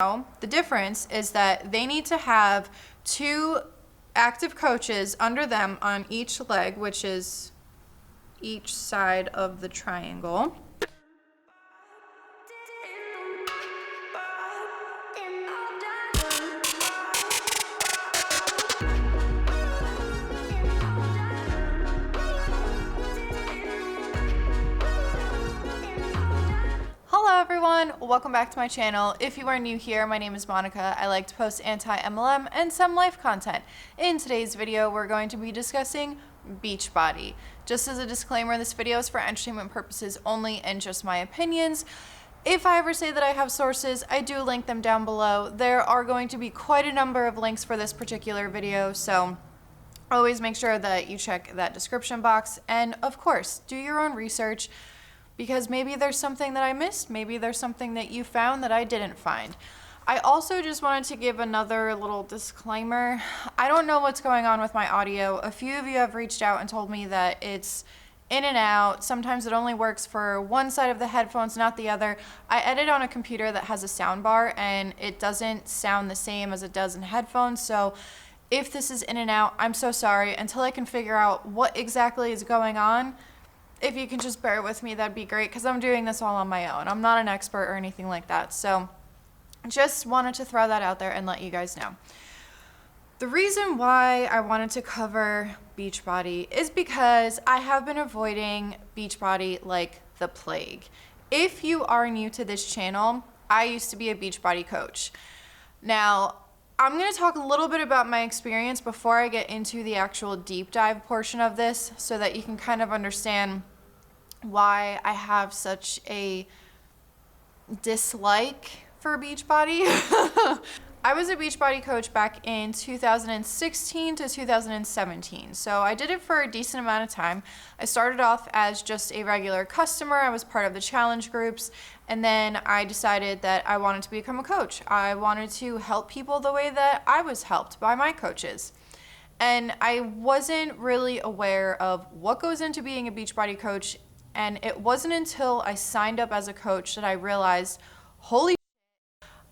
The difference is that they need to have 2 active coaches under them on each leg, which is each side of the triangle. Hello everyone, welcome back to my channel. If you are new here, my name is Monica. I like to post anti-MLM and some life content. In today's video, we're going to be discussing Beachbody. Just as a disclaimer, this video is for entertainment purposes only and just my opinions. If I ever say that I have sources, I do link them down below. There are going to be quite a number of links for this particular video, so always make sure that you check that description box. And of course, do your own research, because maybe there's something that I missed, maybe there's something that you found that I didn't find. I also just wanted to give another little disclaimer. I don't know what's going on with my audio. A few of you have reached out and told me that it's in and out. Sometimes it only works for one side of the headphones, not the other. I edit on a computer that has a sound bar and it doesn't sound the same as it does in headphones. So if this is in and out, I'm so sorry. Until I can figure out what exactly is going on, if you can just bear with me, that'd be great, because I'm doing this all on my own. I'm not an expert or anything like that. So just wanted to throw that out there and let you guys know. The reason why I wanted to cover Beachbody is because I have been avoiding Beachbody like the plague. If you are new to this channel, I used to be a Beachbody coach. Now, I'm going to talk a little bit about my experience before I get into the actual deep dive portion of this, so that you can kind of understand why I have such a dislike for Beachbody. I was a Beachbody coach back in 2016 to 2017. So I did it for a decent amount of time. I started off as just a regular customer. I was part of the challenge groups. And then I decided that I wanted to become a coach. I wanted to help people the way that I was helped by my coaches. And I wasn't really aware of what goes into being a Beachbody coach. And it wasn't until I signed up as a coach that I realized, holy shit,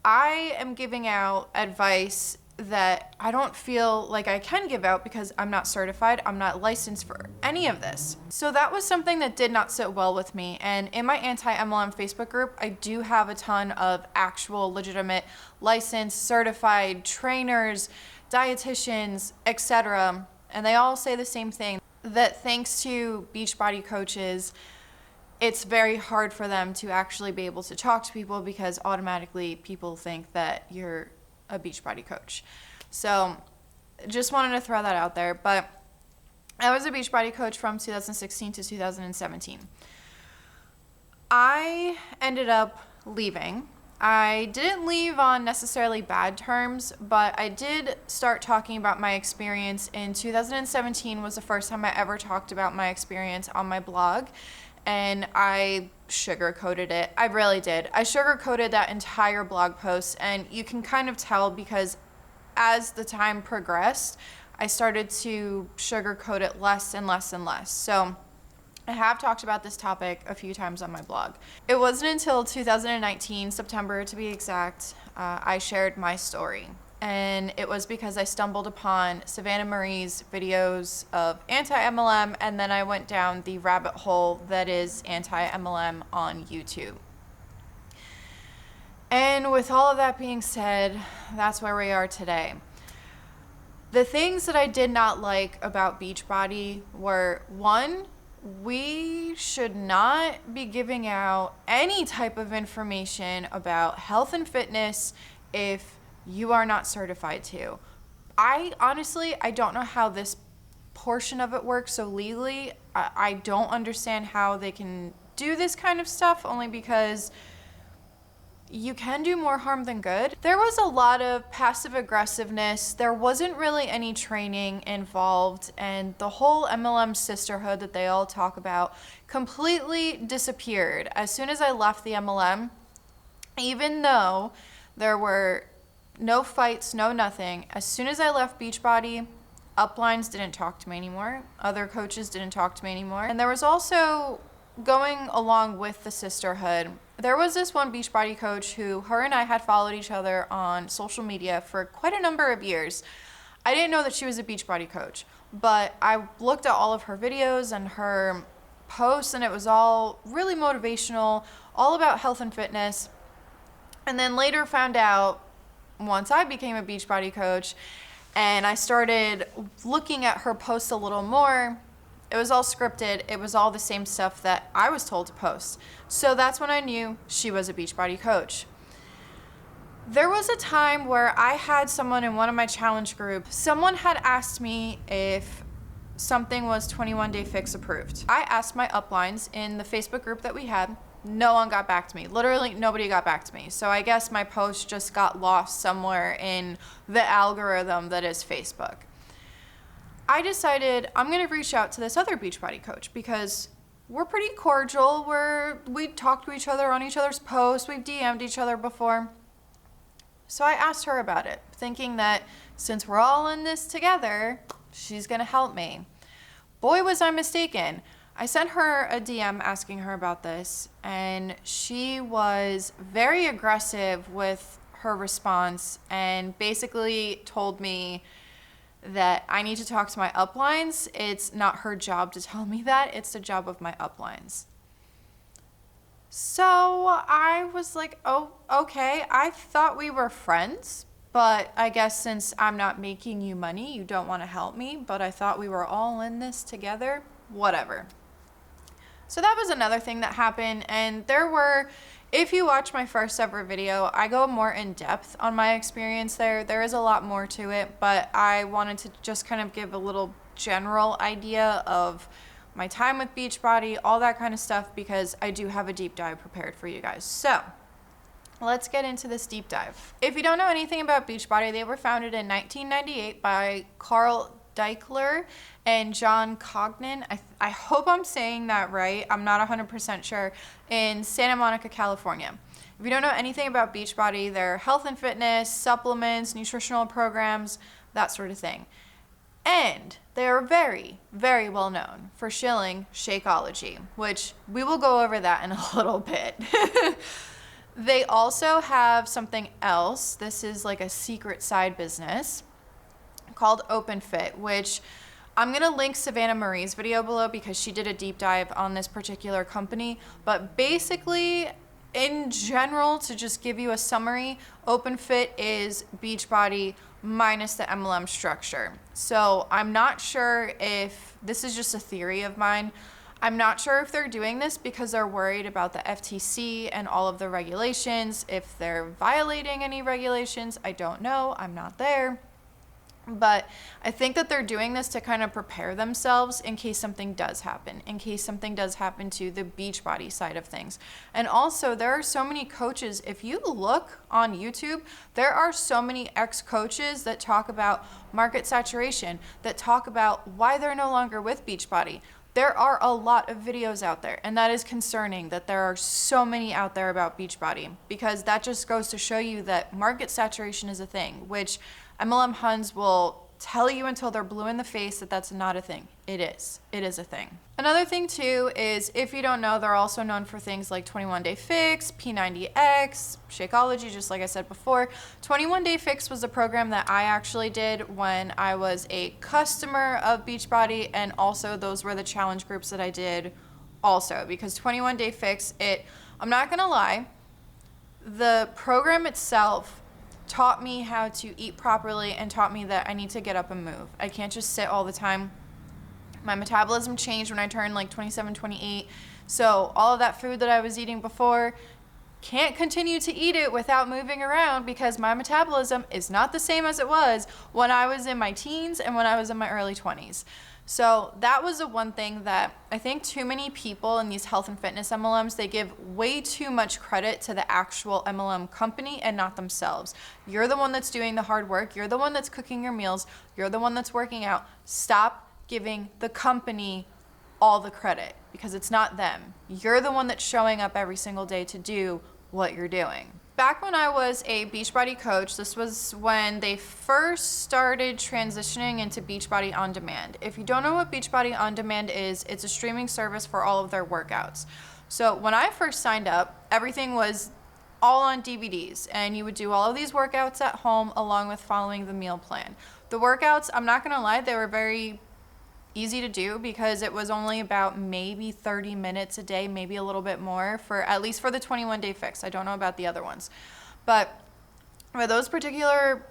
I am giving out advice that I don't feel like I can give out because I'm not certified, I'm not licensed for any of this. So that was something that did not sit well with me. And in my anti-MLM Facebook group, I do have a ton of actual legitimate licensed, certified trainers, dietitians, etc. And they all say the same thing, that thanks to Beachbody coaches, it's very hard for them to actually be able to talk to people, because automatically people think that you're a Beachbody coach. So just wanted to throw that out there. But I was a Beachbody coach from 2016 to 2017. I ended up leaving. I didn't leave on necessarily bad terms, but I did start talking about my experience in 2017. Was the first time I ever talked about my experience on my blog. And I sugarcoated it. I really did. I sugarcoated that entire blog post, and you can kind of tell because as the time progressed, I started to sugarcoat it less and less and less. So I have talked about this topic a few times on my blog. It wasn't until 2019, September to be exact, I shared my story. And it was because I stumbled upon Savannah Marie's videos of anti-MLM, and then I went down the rabbit hole that is anti-MLM on YouTube. And with all of that being said, that's where we are today. The things that I did not like about Beachbody were, one, we should not be giving out any type of information about health and fitness if you are not certified to. I don't know how this portion of it works. So legally, I don't understand how they can do this kind of stuff, only because you can do more harm than good. There was a lot of passive aggressiveness. There wasn't really any training involved, and the whole MLM sisterhood that they all talk about completely disappeared as soon as I left the MLM. Even though there were no fights, no nothing. As soon as I left Beachbody, uplines didn't talk to me anymore. Other coaches didn't talk to me anymore. And there was also, going along with the sisterhood, There was this one Beachbody coach who her and I had followed each other on social media for quite a number of years. I didn't know that she was a Beachbody coach, but I looked at all of her videos and her posts, and it was all really motivational, all about health and fitness. And then later found out, once I became a Beachbody coach and I started looking at her posts a little more, it was all scripted. It was all the same stuff that I was told to post. So that's when I knew she was a Beachbody coach. There was a time where I had someone in one of my challenge groups, someone had asked me if something was 21 Day Fix approved. I asked my uplines in the Facebook group that we had. No one got back to me. Literally nobody got back to me. So I guess my post just got lost somewhere in the algorithm that is Facebook. I decided I'm going to reach out to this other Beachbody coach because we're pretty cordial. We talk to each other on each other's posts. We've DM'd each other before. So I asked her about it, thinking that since we're all in this together, she's going to help me. Boy, was I mistaken. I sent her a DM asking her about this, and she was very aggressive with her response and basically told me that I need to talk to my uplines. It's not her job to tell me that. It's the job of my uplines. So I was like, oh, okay. I thought we were friends, but I guess since I'm not making you money, you don't want to help me, but I thought we were all in this together. Whatever. So that was another thing that happened, and there were, if you watch my first ever video, I go more in depth on my experience there. There is a lot more to it, but I wanted to just kind of give a little general idea of my time with Beachbody, all that kind of stuff, because I do have a deep dive prepared for you guys. So let's get into this deep dive. If you don't know anything about Beachbody, they were founded in 1998 by Carl Deichler and John Cognan. I hope I'm saying that right. I'm not 100% sure. In Santa Monica, California. If you don't know anything about Beachbody, they're health and fitness, supplements, nutritional programs, that sort of thing. And they are very, very well known for shilling Shakeology, which we will go over that in a little bit. They also have something else. This is like a secret side business called OpenFit, which I'm going to link Savannah Marie's video below because she did a deep dive on this particular company. But basically, in general, to just give you a summary, OpenFit is Beachbody minus the MLM structure. So I'm not sure if, this is just a theory of mine, I'm not sure if they're doing this because they're worried about the FTC and all of the regulations, if they're violating any regulations. I don't know. I'm not there. But I think that they're doing this to kind of prepare themselves in case something does happen, to the Beachbody side of things. And also, there are so many coaches. If you look on YouTube, there are so many ex-coaches that talk about market saturation, that talk about why they're no longer with Beachbody. There are a lot of videos out there, and that is concerning that there are so many out there about Beachbody, because that just goes to show you that market saturation is a thing, which MLM Huns will tell you until they're blue in the face that that's not a thing. It is. It is a thing. Another thing too is, if you don't know, they're also known for things like 21 Day Fix, P90X, Shakeology, just like I said before. 21 Day Fix was a program that I actually did when I was a customer of Beachbody, and also those were the challenge groups that I did also, because 21 Day Fix, I'm not gonna lie, the program itself taught me how to eat properly and taught me that I need to get up and move. I can't just sit all the time. My metabolism changed when I turned like 27, 28. So all of that food that I was eating before, can't continue to eat it without moving around because my metabolism is not the same as it was when I was in my teens and when I was in my early 20s. So that was the one thing that I think too many people in these health and fitness MLMs, they give way too much credit to the actual MLM company and not themselves. You're the one that's doing the hard work. You're the one that's cooking your meals. You're the one that's working out. Stop giving the company all the credit because it's not them. You're the one that's showing up every single day to do what you're doing. Back when I was a Beachbody coach, this was when they first started transitioning into Beachbody On Demand. If you don't know what Beachbody On Demand is, it's a streaming service for all of their workouts. So when I first signed up, everything was all on DVDs, and you would do all of these workouts at home along with following the meal plan. The workouts, I'm not gonna lie, they were very easy to do because it was only about maybe 30 minutes a day, maybe a little bit more, for at least for the 21-day fix. I don't know about the other ones, but for those particular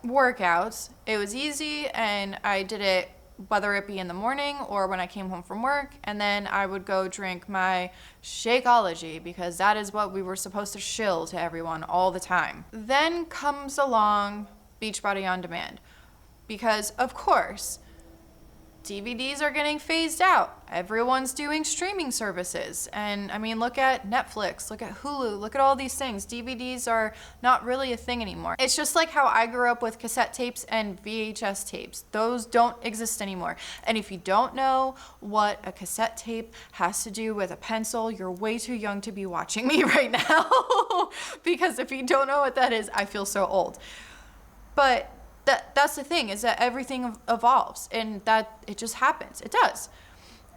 workouts, it was easy, and I did it whether it be in the morning or when I came home from work, and then I would go drink my Shakeology because that is what we were supposed to shill to everyone all the time. Then comes along Beachbody On Demand, because of course DVDs are getting phased out. Everyone's doing streaming services. And I mean, look at Netflix, look at Hulu, look at all these things. DVDs are not really a thing anymore. It's just like how I grew up with cassette tapes and VHS tapes. Those don't exist anymore. And if you don't know what a cassette tape has to do with a pencil, you're way too young to be watching me right now. Because if you don't know what that is, I feel so old. But that's the thing, is that everything evolves, and that it just happens. It does.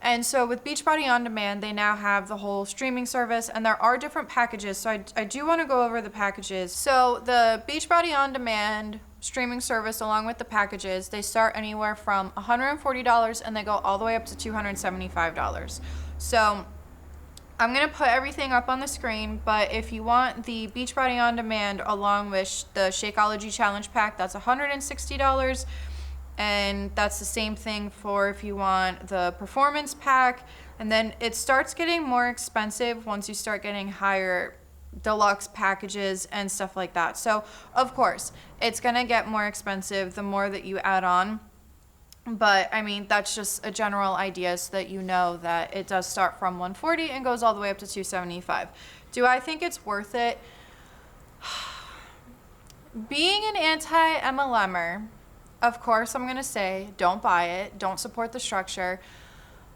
And so with Beachbody On Demand, they now have the whole streaming service, and there are different packages. So I do want to go over the packages. So the Beachbody On Demand streaming service, along with the packages, they start anywhere from $140 and they go all the way up to $275. So I'm going to put everything up on the screen, but if you want the Beachbody On Demand along with the Shakeology Challenge Pack, that's $160. And that's the same thing for if you want the Performance Pack. And then it starts getting more expensive once you start getting higher deluxe packages and stuff like that. So of course, it's going to get more expensive the more that you add on. But I mean, that's just a general idea so that you know that it does start from $140 and goes all the way up to $275. Do I think it's worth it? Being an anti-MLMer, of course I'm going to say don't buy it, don't support the structure.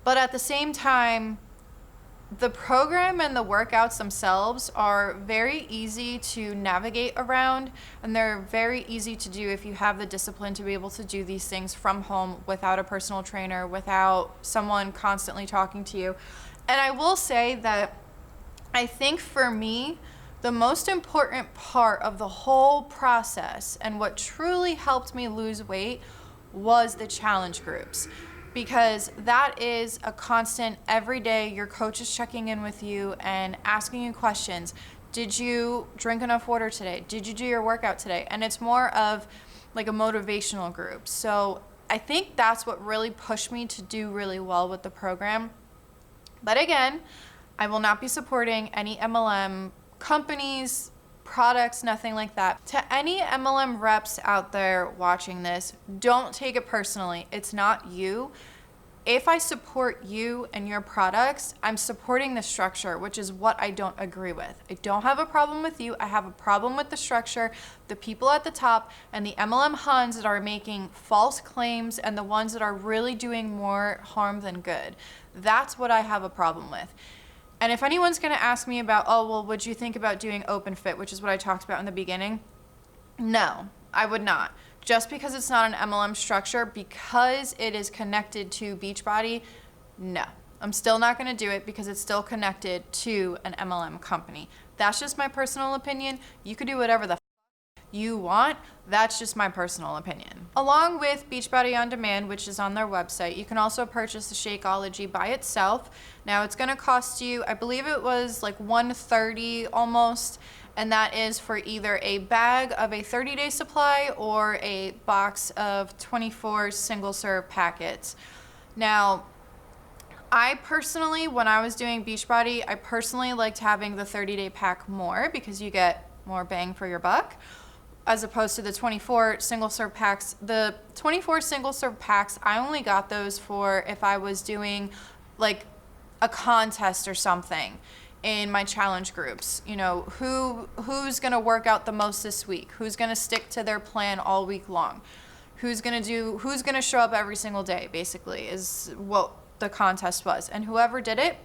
But at the same time, the program and the workouts themselves are very easy to navigate around, and they're very easy to do if you have the discipline to be able to do these things from home without a personal trainer, without someone constantly talking to you. And I will say that I think for me, the most important part of the whole process and what truly helped me lose weight was the challenge groups. Because that is a constant, every day your coach is checking in with you and asking you questions. Did you drink enough water today? Did you do your workout today? And it's more of like a motivational group. So I think that's what really pushed me to do really well with the program. But again, I will not be supporting any MLM companies, products, nothing like that. To any MLM reps out there watching this, don't take it personally. It's not you. If I support you and your products, I'm supporting the structure, which is what I don't agree with. I don't have a problem with you. I have a problem with the structure, the people at the top, and the MLM Huns that are making false claims and the ones that are really doing more harm than good. That's what I have a problem with. And if anyone's going to ask me about, oh, well, would you think about doing open fit, which is what I talked about in the beginning? No, I would not. Just because it's not an MLM structure, because it is connected to Beachbody, no. I'm still not going to do it because it's still connected to an MLM company. That's just my personal opinion. You could do whatever the you want. That's just my personal opinion. Along with Beachbody On Demand, which is on their website, you can also purchase the Shakeology by itself. Now it's going to cost you, I believe it was like $130 almost, and that is for either a bag of a 30-day supply or a box of 24 single-serve packets. Now, I personally, when I was doing Beachbody, I personally liked having the 30-day pack more because you get more bang for your buck, as opposed to the 24 single-serve packs. The 24 single-serve packs, I only got those for if I was doing like a contest or something in my challenge groups. You know, who's gonna work out the most this week? Who's gonna stick to their plan all week long? Who's gonna show up every single day, basically, is what the contest was. And whoever did it,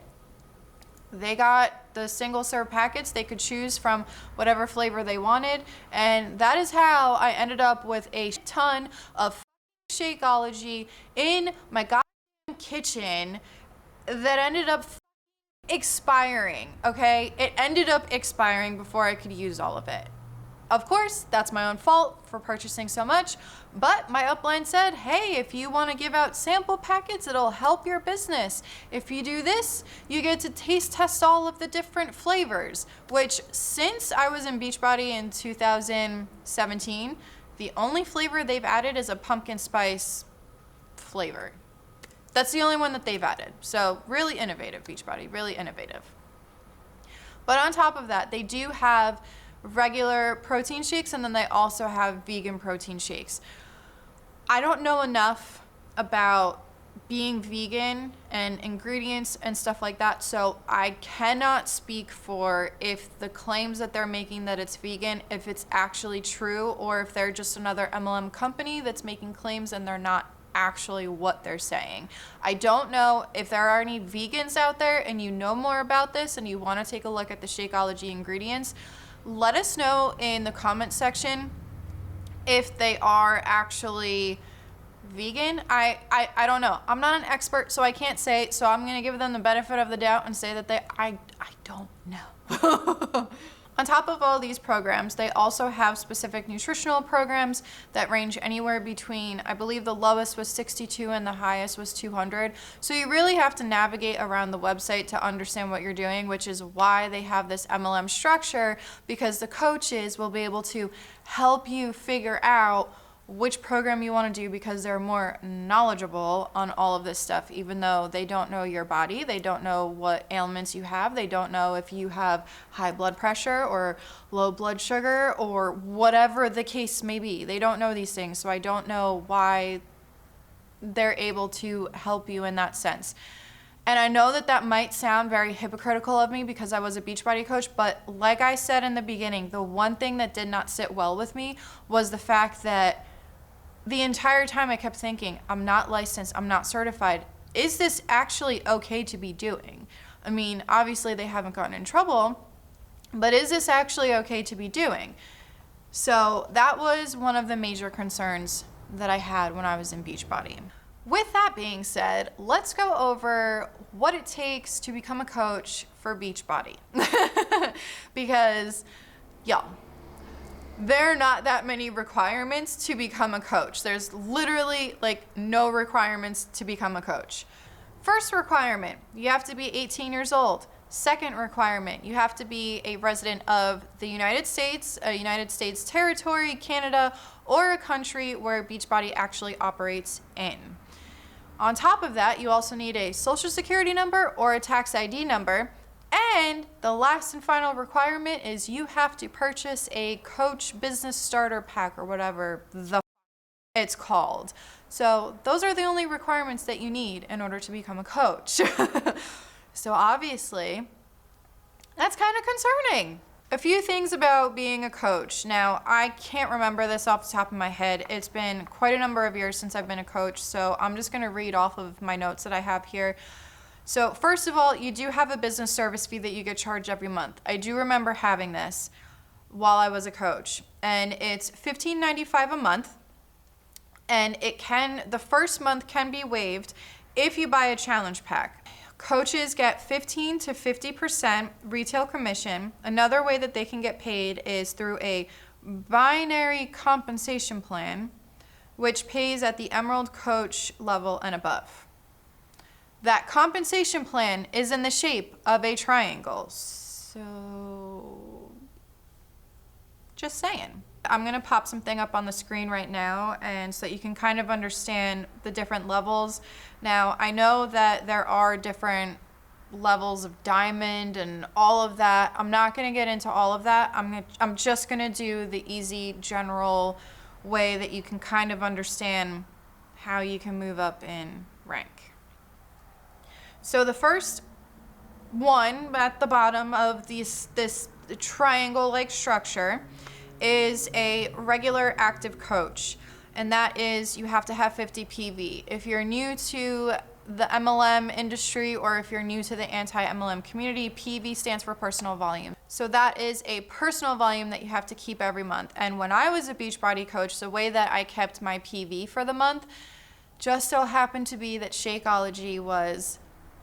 they got the single serve packets. They could choose from whatever flavor they wanted. And that is how I ended up with a ton of Shakeology in my goddamn kitchen that ended up expiring, okay? It ended up expiring before I could use all of it. Of course, that's my own fault for purchasing so much, but my upline said, hey, if you want to give out sample packets, it'll help your business. If you do this, you get to taste test all of the different flavors, which since I was in Beachbody in 2017, the only flavor they've added is a pumpkin spice flavor. That's the only one that they've added. So really innovative, Beachbody, really innovative. But on top of that, they do have regular protein shakes, and then they also have vegan protein shakes. I don't know enough about being vegan and ingredients and stuff like that, so I cannot speak for if the claims that they're making that it's vegan, if it's actually true, or if they're just another MLM company that's making claims and they're not actually what they're saying. I don't know if there are any vegans out there and you know more about this and you want to take a look at the Shakeology ingredients. Let us know in the comment section if they are actually vegan. I don't know. I'm not an expert, so I can't say, so I'm going to give them the benefit of the doubt and say that I don't know. On top of all these programs, they also have specific nutritional programs that range anywhere between, I believe the lowest was 62 and the highest was 200. So you really have to navigate around the website to understand what you're doing, which is why they have this MLM structure, because the coaches will be able to help you figure out which program you want to do, because they're more knowledgeable on all of this stuff, even though they don't know your body, they don't know what ailments you have, they don't know if you have high blood pressure or low blood sugar or whatever the case may be. They don't know these things, so I don't know why they're able to help you in that sense. And I know that that might sound very hypocritical of me because I was a Beachbody coach, but like I said in the beginning, the one thing that did not sit well with me was the fact that the entire time I kept thinking, I'm not licensed, I'm not certified. Is this actually okay to be doing? I mean, obviously they haven't gotten in trouble, but is this actually okay to be doing? So that was one of the major concerns that I had when I was in Beachbody. With that being said, let's go over what it takes to become a coach for Beachbody. Because, y'all, there are not that many requirements to become a coach. There's literally like no requirements to become a coach. First requirement, you have to be 18 years old. Second requirement, you have to be a resident of the United States, a United States territory, Canada, or a country where Beachbody actually operates in. On top of that, you also need a social security number or a tax ID number. And the last and final requirement is you have to purchase a coach business starter pack or whatever the it's called. So those are the only requirements that you need in order to become a coach. So obviously, that's kind of concerning. A few things about being a coach. Now, I can't remember this off the top of my head. It's been quite a number of years since I've been a coach, so I'm just going to read off of my notes that I have here. So first of all, you do have a business service fee that you get charged every month. I do remember having this while I was a coach, and it's $15.95 a month, and the first month can be waived if you buy a challenge pack. Coaches get 15 to 50% retail commission. Another way that they can get paid is through a binary compensation plan, which pays at the Emerald Coach level and above. That compensation plan is in the shape of a triangle. So, just saying. I'm gonna pop something up on the screen right now, and so that you can kind of understand the different levels. Now, I know that there are different levels of diamond and all of that. I'm not gonna get into all of that. I'm just gonna do the easy general way that you can kind of understand how you can move up in rank. So the first one at the bottom of this triangle-like structure is a regular active coach, and that is you have to have 50 PV. If you're new to the MLM industry or if you're new to the anti-MLM community, PV stands for personal volume. So that is a personal volume that you have to keep every month. And when I was a Beachbody coach, the way that I kept my PV for the month just so happened to be that Shakeology was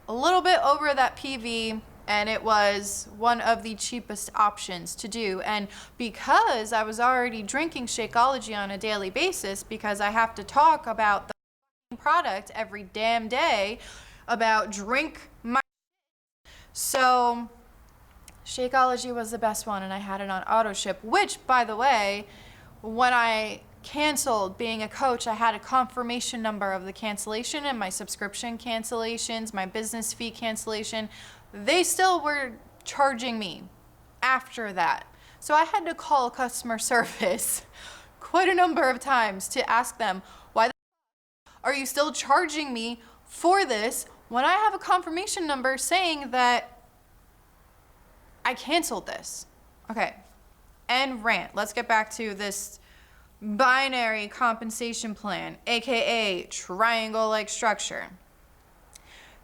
a little bit over that PV and it was one of the cheapest options to do. And because I was already drinking Shakeology on a daily basis, because I have to talk about the product every damn day, about drink my, so Shakeology was the best one, and I had it on auto ship, which, by the way, when I canceled being a coach, I had a confirmation number of the cancellation and my subscription cancellations, my business fee cancellation. They still were charging me after that. So I had to call customer service quite a number of times to ask them, why the are you still charging me for this when I have a confirmation number saying that I canceled this? Okay, end rant. Let's get back to this binary compensation plan, aka triangle-like structure.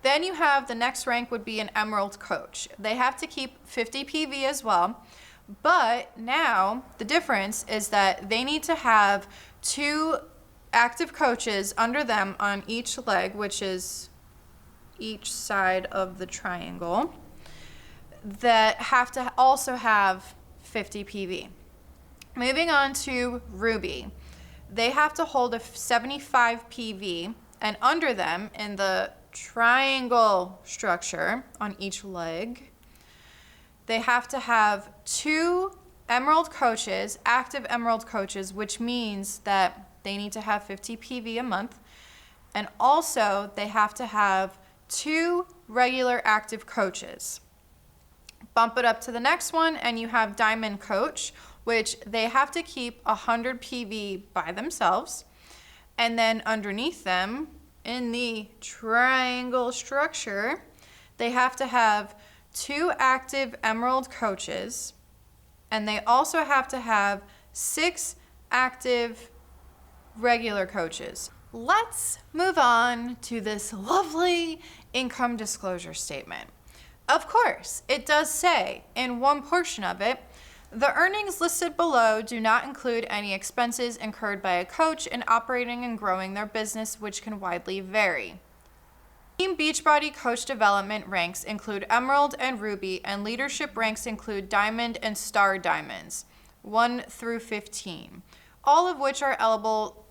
Then you have the next rank would be an Emerald coach. They have to keep 50 PV as well, but now the difference is that they need to have 2 active coaches under them on each leg, which is each side of the triangle, that have to also have 50 PV. Moving on to Ruby. They have to hold a 75 PV, and under them in the triangle structure on each leg, they have to have 2 Emerald coaches, active Emerald coaches, which means that they need to have 50 PV a month. And also they have to have 2 regular active coaches. Bump it up to the next one and you have Diamond Coach, which they have to keep 100 PV by themselves. And then underneath them in the triangle structure, they have to have 2 active Emerald coaches, and they also have to have 6 active regular coaches. Let's move on to this lovely income disclosure statement. Of course, it does say in one portion of it, the earnings listed below do not include any expenses incurred by a coach in operating and growing their business, which can widely vary. Team Beachbody coach development ranks include Emerald and Ruby, and leadership ranks include Diamond and Star Diamonds, 1 through 15, all of which are eligible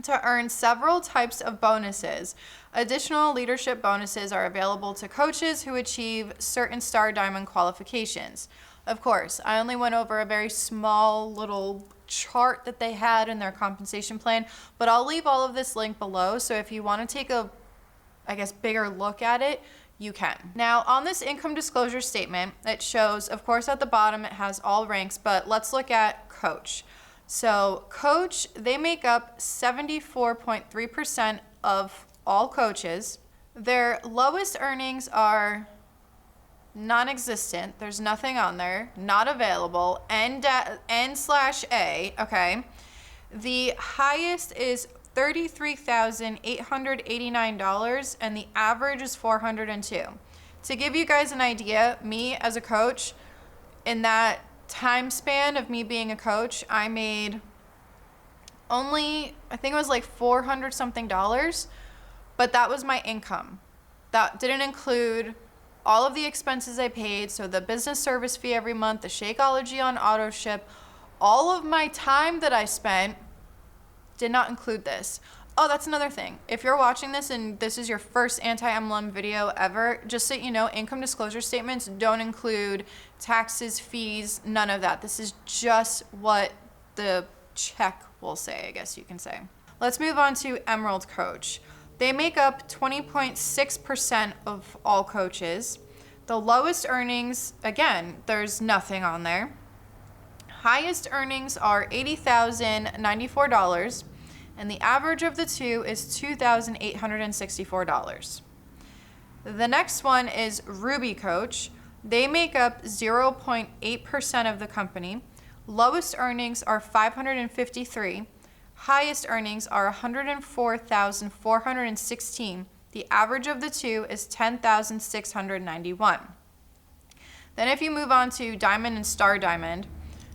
to earn several types of bonuses. Additional leadership bonuses are available to coaches who achieve certain Star Diamond qualifications. Of course, I only went over a very small little chart that they had in their compensation plan, but I'll leave all of this linked below, so if you want to take a, bigger look at it, you can. Now, on this income disclosure statement, it shows, of course, at the bottom it has all ranks, but let's look at coach. So coach, they make up 74.3% of all coaches. Their lowest earnings are non-existent. There's nothing on there, not available, N/A, okay? The highest is $33,889, and the average is $402. To give you guys an idea, me as a coach, in that time span of me being a coach, I made only, I think it was like $400 something, but that was my income. That didn't include all of the expenses I paid, so the business service fee every month, the Shakeology on auto ship, all of my time that I spent did not include this. Oh, that's another thing. If you're watching this and this is your first anti-MLM video ever, just so you know, income disclosure statements don't include taxes, fees, none of that. This is just what the check will say, I guess you can say. Let's move on to Emerald Coach. They make up 20.6% of all coaches. The lowest earnings, again, there's nothing on there. Highest earnings are $80,094, and the average of the two is $2,864. The next one is Ruby Coach. They make up 0.8% of the company. Lowest earnings are $553. Highest earnings are $104,416. The average of the two is $10,691. Then if you move on to Diamond and Star Diamond,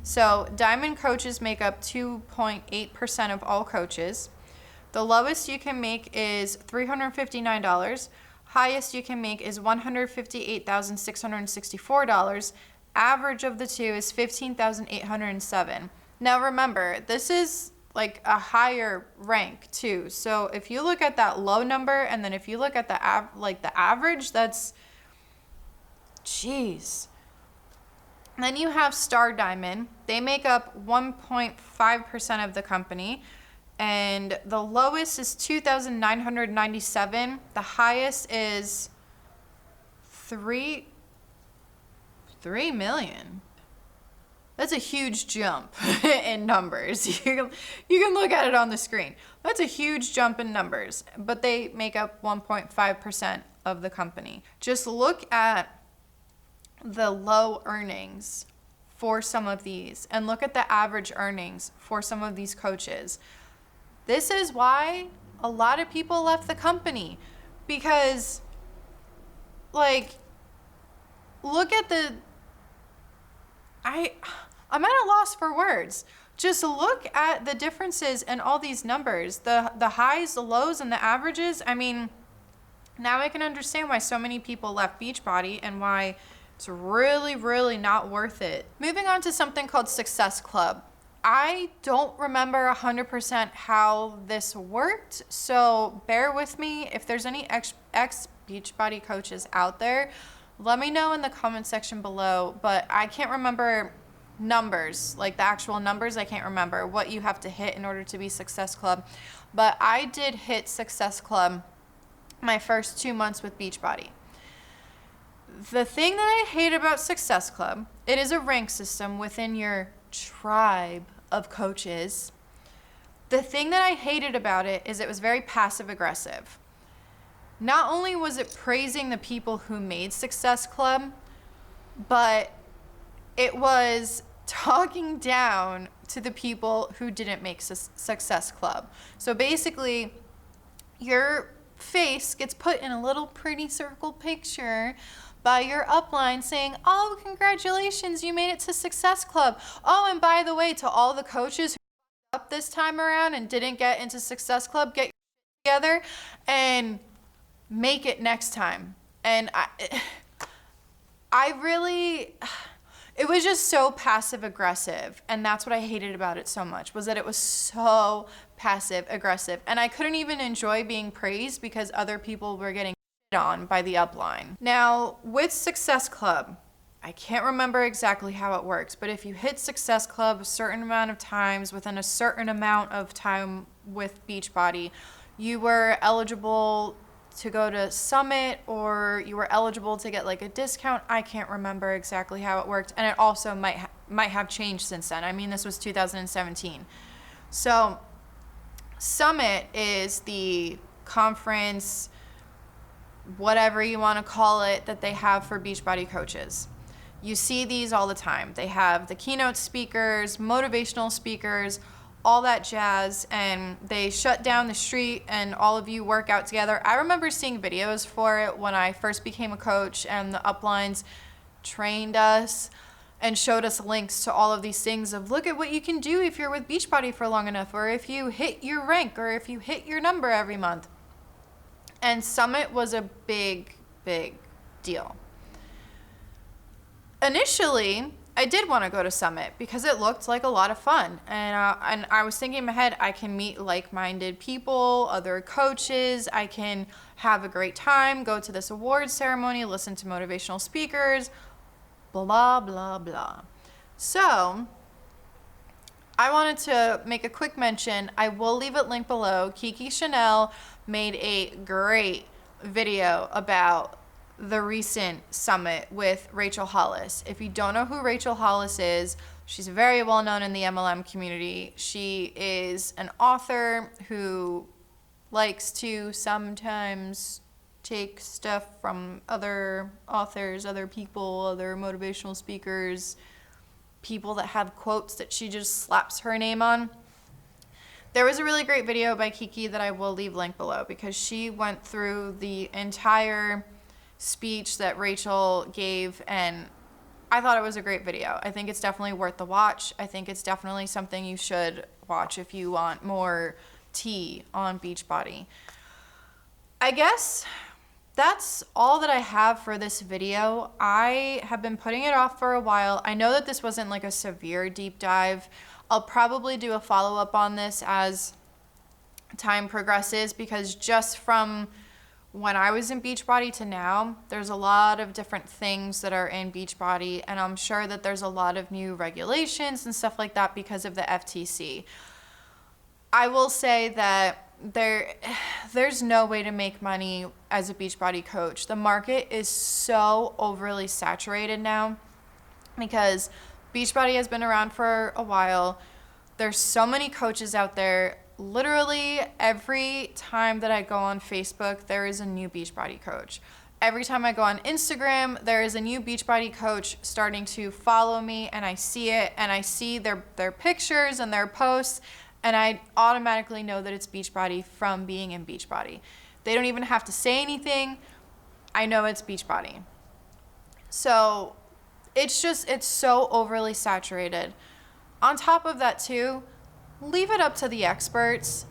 so Diamond coaches make up 2.8% of all coaches. The lowest you can make is $359. Highest you can make is $158,664. Average of the two is $15,807. Now remember, this is like a higher rank too. So if you look at that low number and then if you look at the average, that's, jeez. Then you have Star Diamond. They make up 1.5% of the company. And the lowest is 2,997. The highest is 3 million. That's a huge jump in numbers. You can look at it on the screen. That's a huge jump in numbers, but they make up 1.5% of the company. Just look at the low earnings for some of these and look at the average earnings for some of these coaches. This is why a lot of people left the company, because like, look at I'm at a loss for words. Just look at the differences in all these numbers, the highs, the lows, and the averages. I mean, now I can understand why so many people left Beachbody and why it's really, really not worth it. Moving on to something called Success Club. I don't remember 100% how this worked, so bear with me. If there's any ex-Beachbody coaches out there, let me know in the comment section below, but I can't remember numbers, like the actual numbers. I can't remember what you have to hit in order to be Success Club, but I did hit Success Club my first 2 months with Beachbody. The thing that I hate about Success Club, it is a rank system within your tribe of coaches. The thing that I hated about it is it was very passive aggressive. Not only was it praising the people who made Success Club, but it was talking down to the people who didn't make Success Club. So basically, your face gets put in a little pretty circle picture by your upline saying, oh, congratulations, you made it to Success Club. Oh, and by the way, to all the coaches who up this time around and didn't get into Success Club, get your shit together and make it next time. And it was just so passive aggressive. And that's what I hated about it so much, was that it was so passive aggressive. And I couldn't even enjoy being praised because other people were getting on by the upline. Now, with Success Club, I can't remember exactly how it works, but if you hit Success Club a certain amount of times within a certain amount of time with Beachbody, you were eligible to go to Summit, or you were eligible to get like a discount. I can't remember exactly how it worked, and it also might have changed since then. I mean, this was 2017. So Summit is the conference, whatever you want to call it, that they have for Beachbody coaches. You see these all the time. They have the keynote speakers, motivational speakers, all that jazz, and they shut down the street and all of you work out together. I remember seeing videos for it when I first became a coach, and the uplines trained us and showed us links to all of these things of, look at what you can do if you're with Beachbody for long enough, or if you hit your rank, or if you hit your number every month. And Summit was a big, big deal. Initially, I did want to go to Summit because it looked like a lot of fun. And I was thinking in my head, I can meet like-minded people, other coaches. I can have a great time, go to this awards ceremony, listen to motivational speakers, blah, blah, blah. So I wanted to make a quick mention. I will leave it linked below. Kiki Chanel made a great video about the recent summit with Rachel Hollis. If you don't know who Rachel Hollis is, she's very well known in the MLM community. She is an author who likes to sometimes take stuff from other authors, other people, other motivational speakers, people that have quotes that she just slaps her name on. There was a really great video by Kiki that I will leave linked below, because she went through the entire speech that Rachel gave, and I thought it was a great video. I think it's definitely worth the watch. I think it's definitely something you should watch if you want more tea on Beachbody. I guess that's all that I have for this video. I have been putting it off for a while. I know that this wasn't like a severe deep dive. I'll probably do a follow-up on this as time progresses, because just from when I was in Beachbody to now, there's a lot of different things that are in Beachbody, and I'm sure that there's a lot of new regulations and stuff like that because of the FTC. I will say that there's no way to make money as a Beachbody coach. The market is so overly saturated now because Beachbody has been around for a while. There's so many coaches out there. Literally every time that I go on Facebook, there is a new Beachbody coach. Every time I go on Instagram, there is a new Beachbody coach starting to follow me, and I see it, and I see their pictures and their posts, and I automatically know that it's Beachbody from being in Beachbody. They don't even have to say anything. I know it's Beachbody. So it's so overly saturated. On top of that too, leave it up to the experts.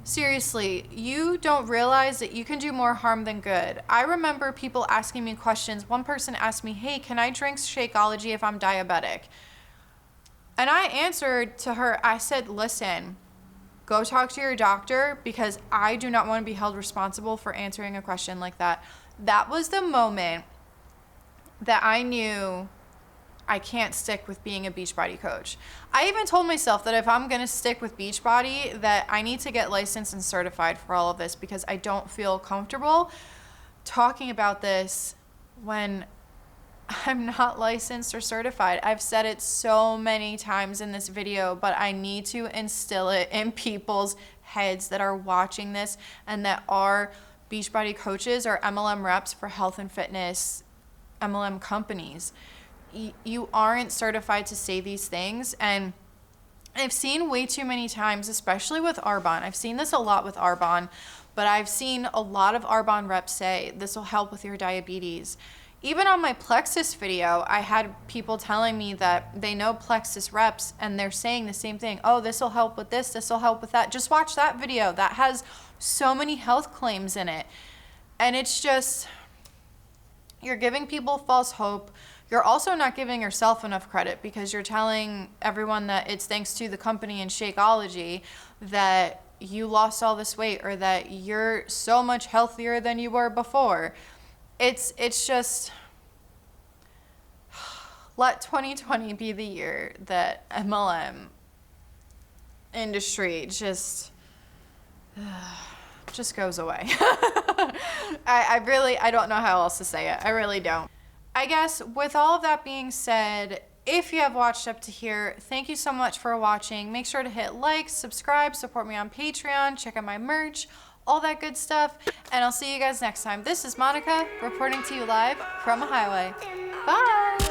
Seriously, you don't realize that you can do more harm than good. I remember people asking me questions. One person asked me, hey, can I drink Shakeology if I'm diabetic? And I answered to her, I said, listen, go talk to your doctor, because I do not want to be held responsible for answering a question like that. That was the moment that I knew I can't stick with being a Beachbody coach. I even told myself that if I'm going to stick with Beachbody, that I need to get licensed and certified for all of this, because I don't feel comfortable talking about this when I'm not licensed or certified. I've said it so many times in this video, but I need to instill it in people's heads that are watching this and that are Beachbody coaches or MLM reps for health and fitness MLM companies. You aren't certified to say these things. And I've seen way too many times, especially with Arbonne. I've seen this a lot with Arbonne, but I've seen a lot of Arbonne reps say this will help with your diabetes. Even on my Plexus video, I had people telling me that they know Plexus reps and they're saying the same thing. Oh, this will help with this will help with that. Just watch that video. That has so many health claims in it. And it's just, you're giving people false hope. You're also not giving yourself enough credit, because you're telling everyone that it's thanks to the company and Shakeology that you lost all this weight, or that you're so much healthier than you were before. It's just, let 2020 be the year that MLM industry just goes away. I don't know how else to say it. I really don't. I guess with all of that being said, if you have watched up to here, thank you so much for watching. Make sure to hit like, subscribe, support me on Patreon, check out my merch, all that good stuff, and I'll see you guys next time. This is Monica reporting to you live from a highway. Bye!